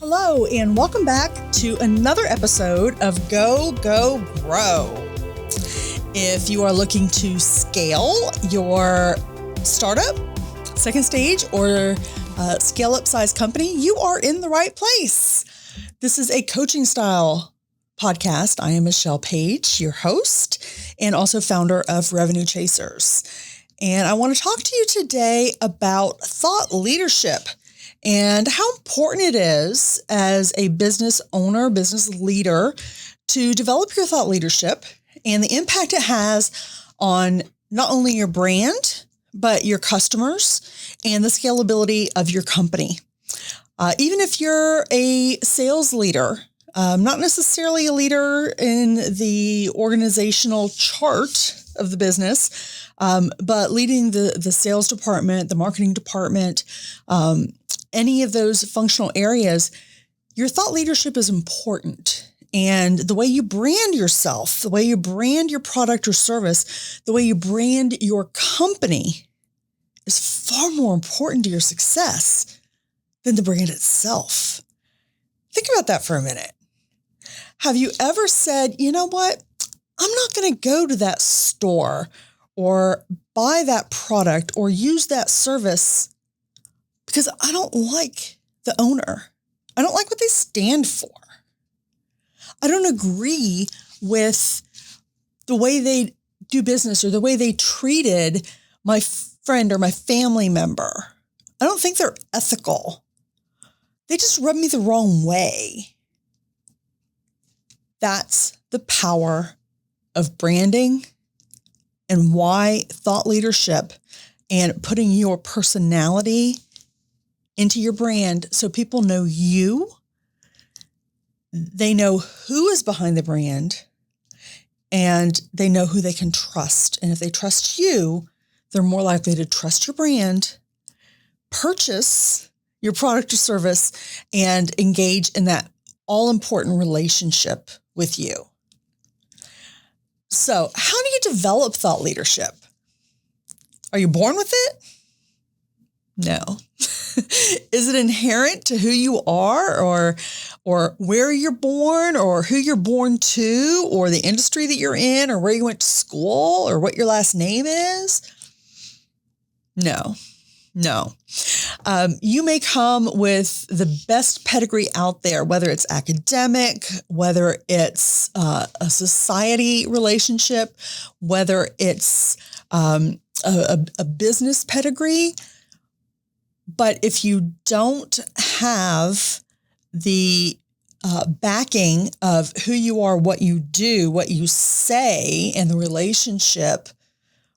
Hello, and welcome back to another episode of Go, Go, Grow. If you are looking to scale your startup, second stage, or scale up size company, you are in the right place. This is a coaching style podcast. I am Michelle Page, your host, and also founder of Revenue Chasers. And I want to talk to you today about thought leadership and how important it is as a business owner, business leader, to develop your thought leadership and the impact it has on not only your brand, but your customers and the scalability of your company. Even if you're a sales leader, not necessarily a leader in the organizational chart of the business, but leading the sales department, the marketing department, any of those functional areas, your thought leadership is important. And the way you brand yourself, the way you brand your product or service, the way you brand your company is far more important to your success than the brand itself. Think about that for a minute. Have you ever said, you know what? I'm not going to go to that store or buy that product or use that service because I don't like the owner. I don't like what they stand for. I don't agree with the way they do business or the way they treated my friend or my family member. I don't think they're ethical. They just rub me the wrong way. That's the power of branding and why thought leadership and putting your personality into your brand so people know you, they know who is behind the brand, and they know who they can trust. And if they trust you, they're more likely to trust your brand, purchase your product or service, and engage in that all-important relationship with you. So how do you develop thought leadership? Are you born with it? No. Is it inherent to who you are or where you're born or who you're born to or the industry that you're in or where you went to school or what your last name is? No. You may come with the best pedigree out there, whether it's academic, whether it's a society relationship, whether it's a business pedigree. But if you don't have the backing of who you are, what you do, what you say, and the relationship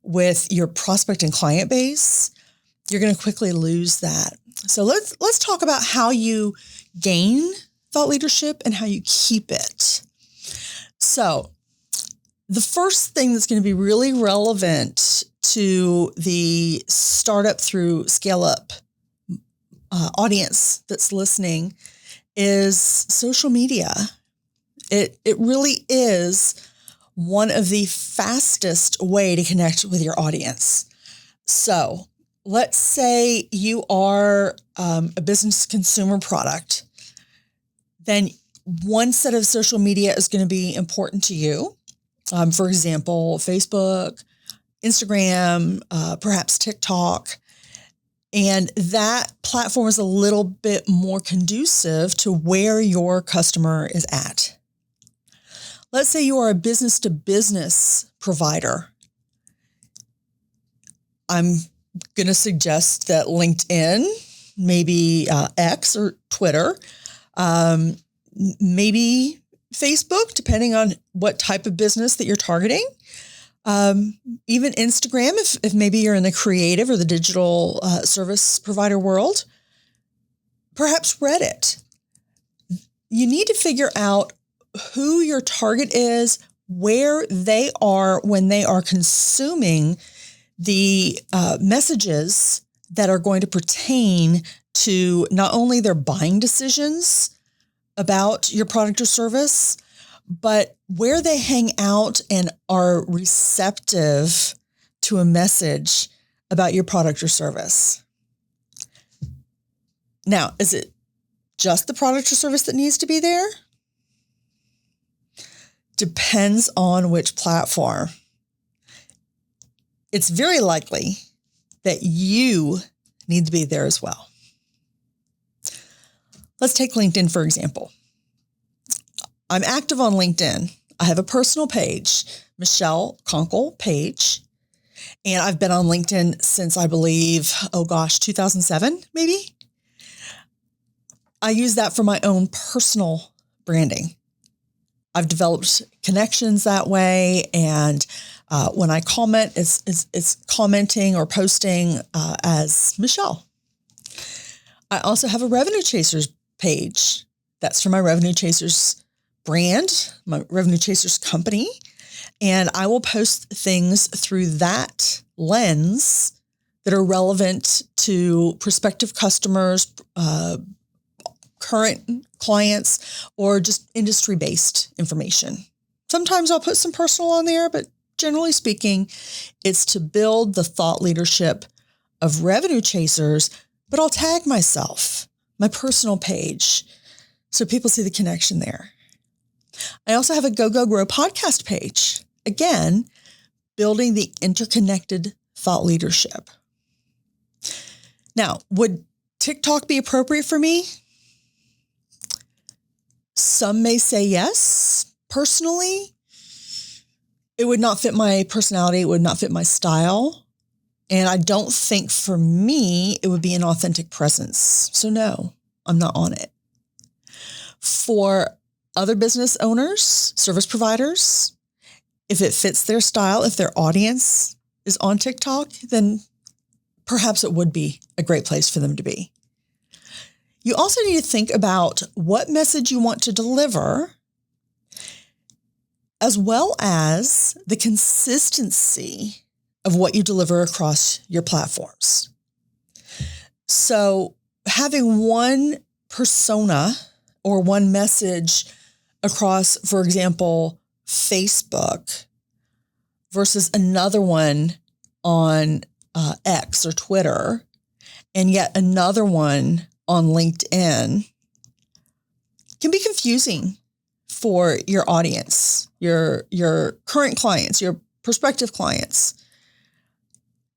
with your prospect and client base, you're going to quickly lose that. So let's talk about how you gain thought leadership and how you keep it. So the first thing that's going to be really relevant to the startup through scale up audience that's listening is social media. It really is one of the fastest way to connect with your audience. So let's say you are a business consumer product, then one set of social media is going to be important to you. For example, Facebook, Instagram, perhaps TikTok. And that platform is a little bit more conducive to where your customer is at. Let's say you are a business-to-business provider. I'm going to suggest that LinkedIn, maybe X or Twitter, maybe Facebook, depending on what type of business that you're targeting. Even Instagram, if maybe you're in the creative or the digital service provider world, perhaps Reddit. You need to figure out who your target is, where they are when they are consuming the messages that are going to pertain to not only their buying decisions about your product or service, but where they hang out and are receptive to a message about your product or service. Now, is it just the product or service that needs to be there? Depends on which platform. It's very likely that you need to be there as well. Let's take LinkedIn, for example. I'm active on LinkedIn. I have a personal page, Michelle Conkle page, and I've been on LinkedIn since I believe, 2007, maybe. I use that for my own personal branding. I've developed connections that way, and when I comment, it's commenting or posting as Michelle. I also have a Revenue Chasers page. That's for my Revenue Chasers brand, my Revenue Chasers company, and I will post things through that lens that are relevant to prospective customers, current clients, or just industry-based information. Sometimes I'll put some personal on there, but generally speaking, it's to build the thought leadership of Revenue Chasers, but I'll tag myself, my personal page, so people see the connection there. I also have a Go Go Grow podcast page. Again, building the interconnected thought leadership. Now, would TikTok be appropriate for me? Some may say yes. Personally, it would not fit my personality. It would not fit my style. And I don't think for me, it would be an authentic presence. So no, I'm not on it. For other business owners, service providers, if it fits their style, if their audience is on TikTok, then perhaps it would be a great place for them to be. You also need to think about what message you want to deliver, as well as the consistency of what you deliver across your platforms. So having one persona or one message across, for example, Facebook versus another one on X or Twitter, and yet another one on LinkedIn can be confusing for your audience, your current clients, your prospective clients.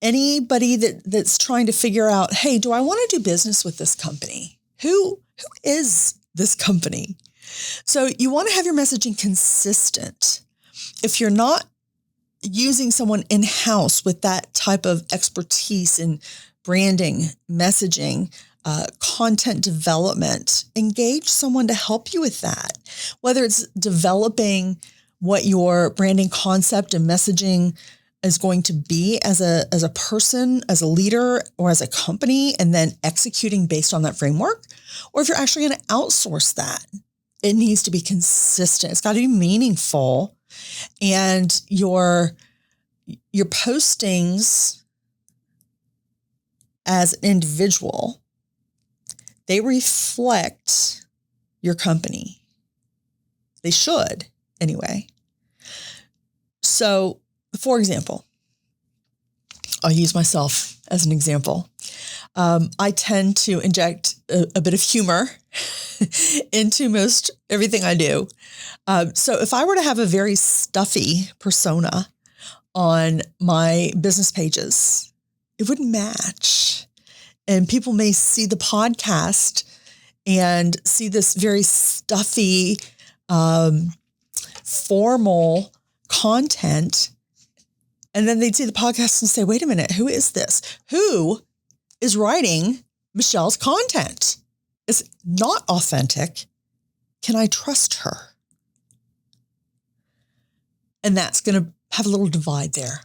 Anybody that's trying to figure out, hey, do I want to do business with this company? Who is this company? So you want to have your messaging consistent. If you're not using someone in-house with that type of expertise in branding, messaging, content development, engage someone to help you with that. Whether it's developing what your branding concept and messaging is going to be as a person, as a leader, or as a company, and then executing based on that framework, or if you're actually going to outsource that, it needs to be consistent. It's got to be meaningful, and your postings as an individual, they reflect your company. They should, anyway. So, for example, I'll use myself as an example. I tend to inject a bit of humor into most everything I do. So if I were to have a very stuffy persona on my business pages, it wouldn't match. And people may see the podcast and see this very stuffy, formal content. And then they'd see the podcast and say, wait a minute, who is this? Who is writing Michelle's content? It's not authentic. Can I trust her? And that's going to have a little divide there.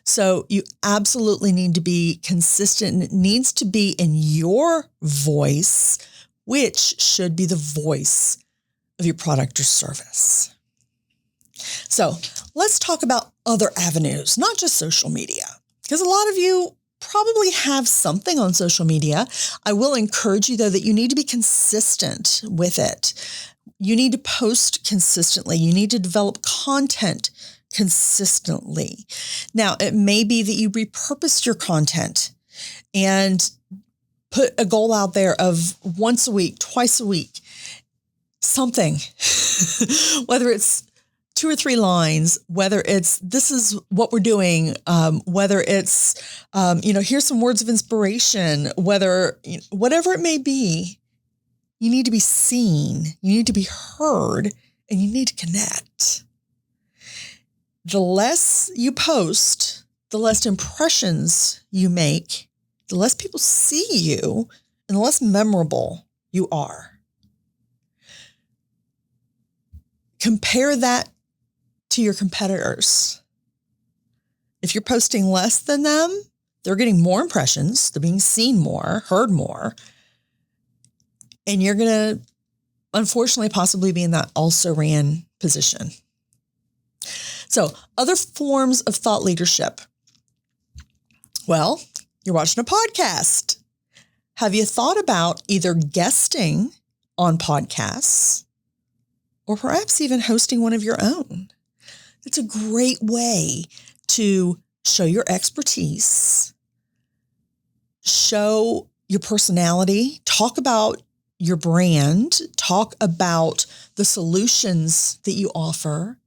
So you absolutely need to be consistent. It needs to be in your voice, which should be the voice of your product or service. So let's talk about other avenues, not just social media, because a lot of you probably have something on social media. I will encourage you, though, that you need to be consistent with it. You need to post consistently. You need to develop content consistently. Now, it may be that you repurposed your content and put a goal out there of once a week, twice a week, something, whether it's 2 or 3 lines, whether it's, this is what we're doing, whether it's, here's some words of inspiration, whether, whatever it may be, you need to be seen, you need to be heard, and you need to connect. The less you post, the less impressions you make, the less people see you, and the less memorable you are. Compare that to your competitors. If you're posting less than them, they're getting more impressions, they're being seen more, heard more, and you're going to, unfortunately, possibly be in that also-ran position. So, other forms of thought leadership. Well, you're watching a podcast. Have you thought about either guesting on podcasts or perhaps even hosting one of your own? It's a great way to show your expertise, show your personality, talk about your brand, talk about the solutions that you offer,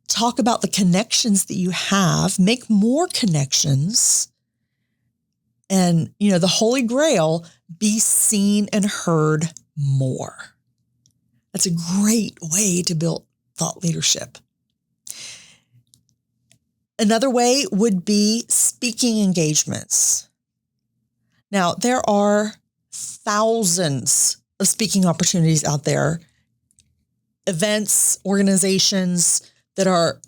talk about the connections that you have, make more connections, and, the Holy Grail, be seen and heard more. That's a great way to build thought leadership. Another way would be speaking engagements. Now, there are thousands of speaking opportunities out there, events, organizations that are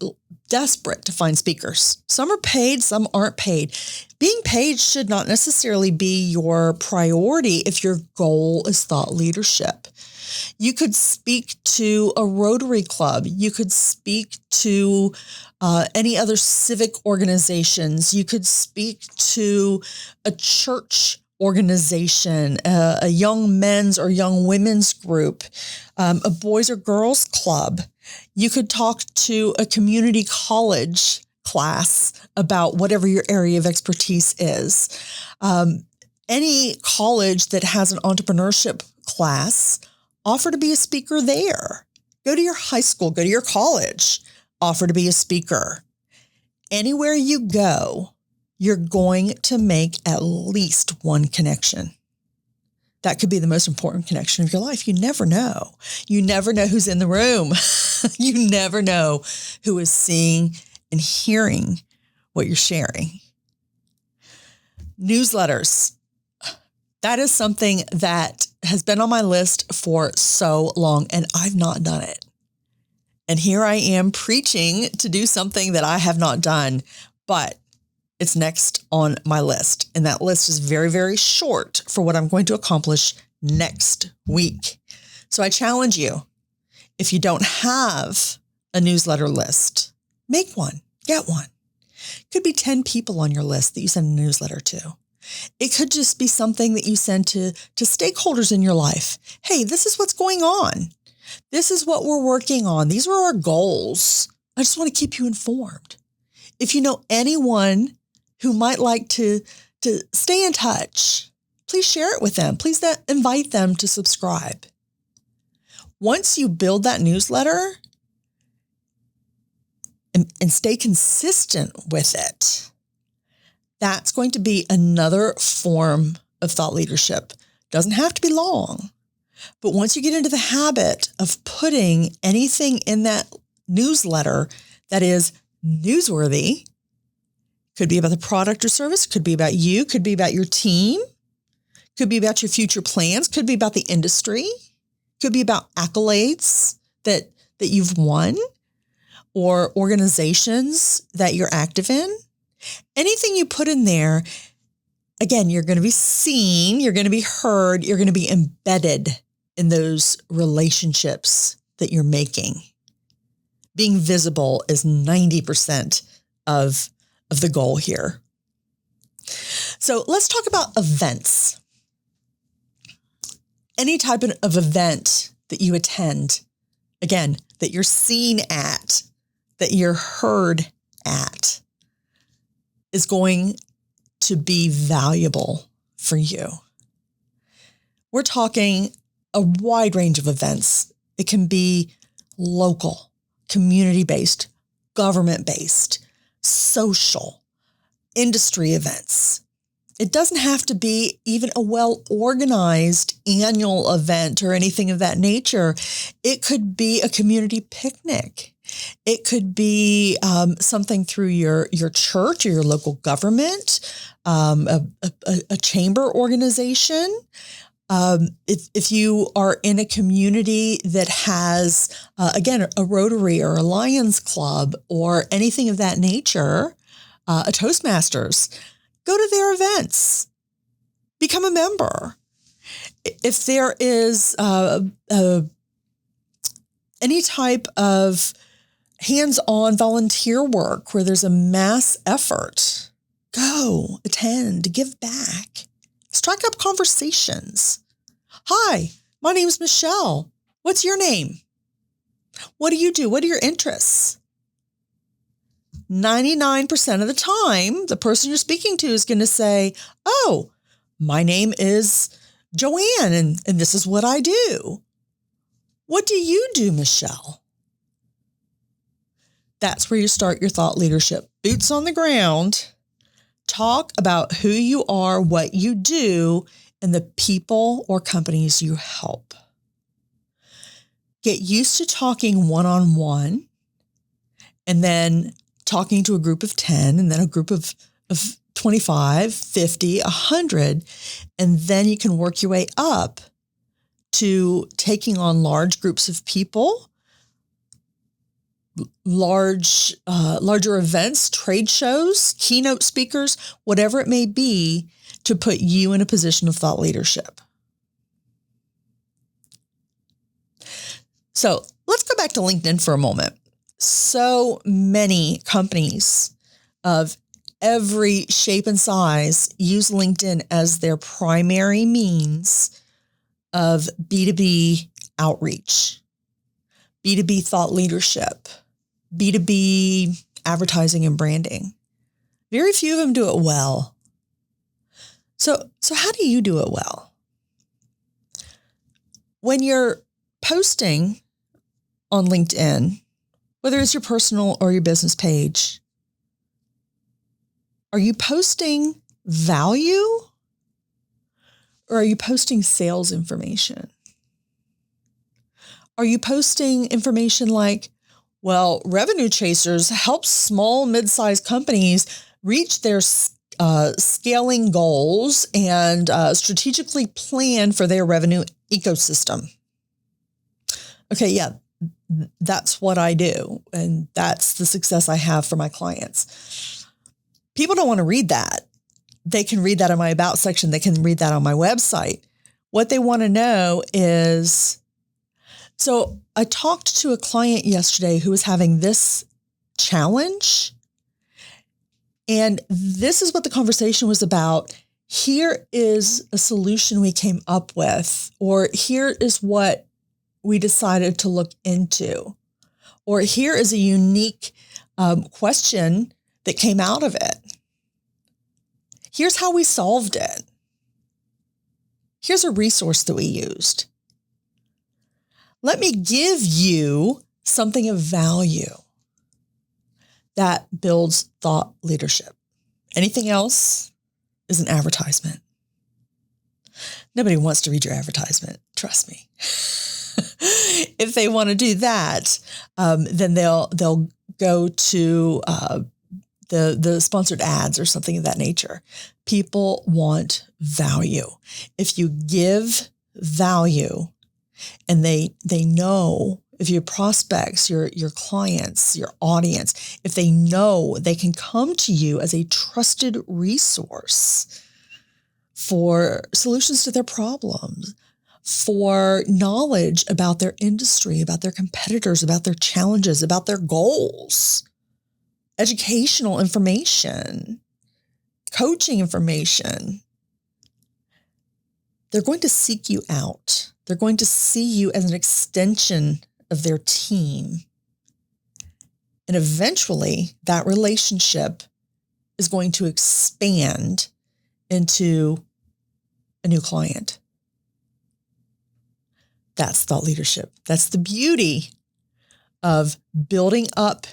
desperate to find speakers. Some are paid, some aren't paid. Being paid should not necessarily be your priority if your goal is thought leadership. You could speak to a Rotary Club. You could speak to any other civic organizations. You could speak to a church organization, a young men's or young women's group, a boys or girls club. You could talk to a community college class about whatever your area of expertise is. Any college that has an entrepreneurship class, offer to be a speaker there. Go to your high school, go to your college, offer to be a speaker. Anywhere you go, you're going to make at least one connection. That could be the most important connection of your life. You never know. You never know who's in the room. You never know who is seeing and hearing what you're sharing. Newsletters. That is something that has been on my list for so long, and I've not done it. And here I am preaching to do something that I have not done, but it's next on my list. And that list is very, very short for what I'm going to accomplish next week. So I challenge you, if you don't have a newsletter list, make one, get one. Could be 10 people on your list that you send a newsletter to. It could just be something that you send to stakeholders in your life. Hey, this is what's going on. This is what we're working on. These are our goals. I just want to keep you informed. If you know anyone who might like to stay in touch, please share it with them. Please invite them to subscribe. Once you build that newsletter and stay consistent with it, that's going to be another form of thought leadership. Doesn't have to be long, but once you get into the habit of putting anything in that newsletter that is newsworthy, could be about the product or service, could be about you, could be about your team, could be about your future plans, could be about the industry, could be about accolades that you've won or organizations that you're active in. Anything you put in there, again, you're going to be seen, you're going to be heard, you're going to be embedded in those relationships that you're making. Being visible is 90% of the goal here. So let's talk about events. Any type of event that you attend, again, that you're seen at, that you're heard at, is going to be valuable for you. We're talking a wide range of events. It can be local, community-based, government-based, social, industry events. It doesn't have to be even a well-organized annual event or anything of that nature. It could be a community picnic. It could be something through your church or your local government, a chamber organization. If you are in a community that has, again, a Rotary or a Lions Club or anything of that nature, a Toastmasters, go to their events, become a member. If there is any type of hands-on volunteer work where there's a mass effort, go, attend, give back. Strike up conversations. Hi, my name's Michelle. What's your name? What do you do? What are your interests? 99% of the time, the person you're speaking to is going to say, oh, my name is Joanne, and this is what I do. What do you do, Michelle? That's where you start your thought leadership. Boots on the ground. Talk about who you are, what you do, and the people or companies you help. Get used to talking one-on-one, and then talking to a group of 10, and then a group of 25, 50, 100, and then you can work your way up to taking on large groups of people, larger events, trade shows, keynote speakers, whatever it may be, to put you in a position of thought leadership. So let's go back to LinkedIn for a moment. So many companies of every shape and size use LinkedIn as their primary means of B2B outreach, B2B thought leadership, B2B advertising and branding. Very few of them do it well. So how do you do it well? When you're posting on LinkedIn, whether it's your personal or your business page, are you posting value or are you posting sales information? Are you posting information like, well, Revenue Chasers helps small, mid-sized companies reach their scaling goals and strategically plan for their revenue ecosystem? Okay, yeah, that's what I do. And that's the success I have for my clients. People don't want to read that. They can read that in my About section. They can read that on my website. What they want to know is, so I talked to a client yesterday who was having this challenge. And this is what the conversation was about. Here is a solution we came up with, or here is what we decided to look into, or here is a unique question that came out of it. Here's how we solved it. Here's a resource that we used. Let me give you something of value that builds thought leadership. Anything else is an advertisement. Nobody wants to read your advertisement. Trust me. If they want to do that, then they'll go to the sponsored ads or something of that nature. People want value. If you give value, and they know, if your prospects, your clients, your audience, if they know they can come to you as a trusted resource for solutions to their problems, for knowledge about their industry, about their competitors, about their challenges, about their goals, educational information, coaching information, they're going to seek you out. They're going to see you as an extension of their team. And eventually that relationship is going to expand into a new client. That's thought leadership. That's the beauty of building up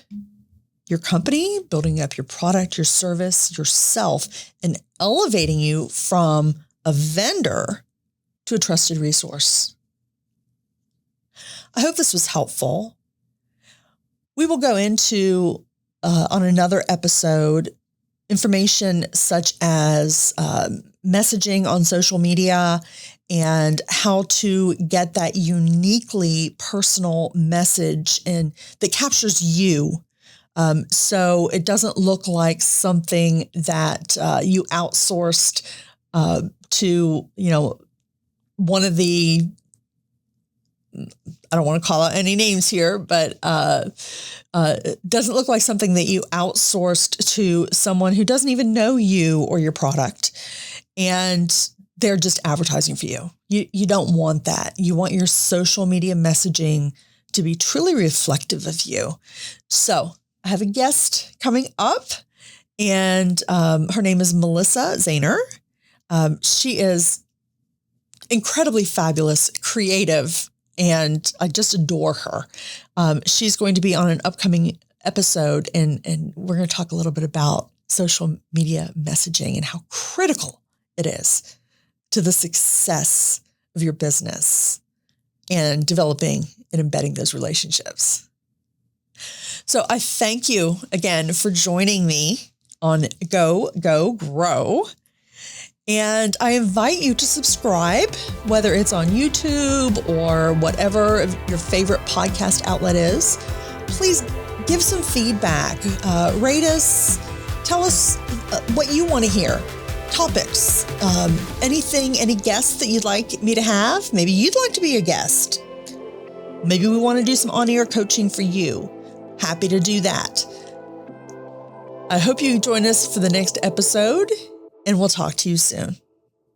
your company, building up your product, your service, yourself, and elevating you from a vendor to a trusted resource. I hope this was helpful. We will go into, on another episode, information such as messaging on social media and how to get that uniquely personal message and that captures you. So it doesn't look like something that you outsourced to, one of the, I don't want to call out any names here, but it doesn't look like something that you outsourced to someone who doesn't even know you or your product. And they're just advertising for you. You don't want that. You want your social media messaging to be truly reflective of you. So I have a guest coming up, and her name is Melissa Zehner. She is incredibly fabulous, creative, and I just adore her. She's going to be on an upcoming episode, and we're going to talk a little bit about social media messaging and how critical it is to the success of your business and developing and embedding those relationships. So I thank you again for joining me on Go, Go, Grow. And I invite you to subscribe, whether it's on YouTube or whatever your favorite podcast outlet is. Please give some feedback, rate us, tell us what you want to hear, topics, anything, any guests that you'd like me to have. Maybe you'd like to be a guest. Maybe we want to do some on-air coaching for you. Happy to do that. I hope you join us for the next episode, and we'll talk to you soon.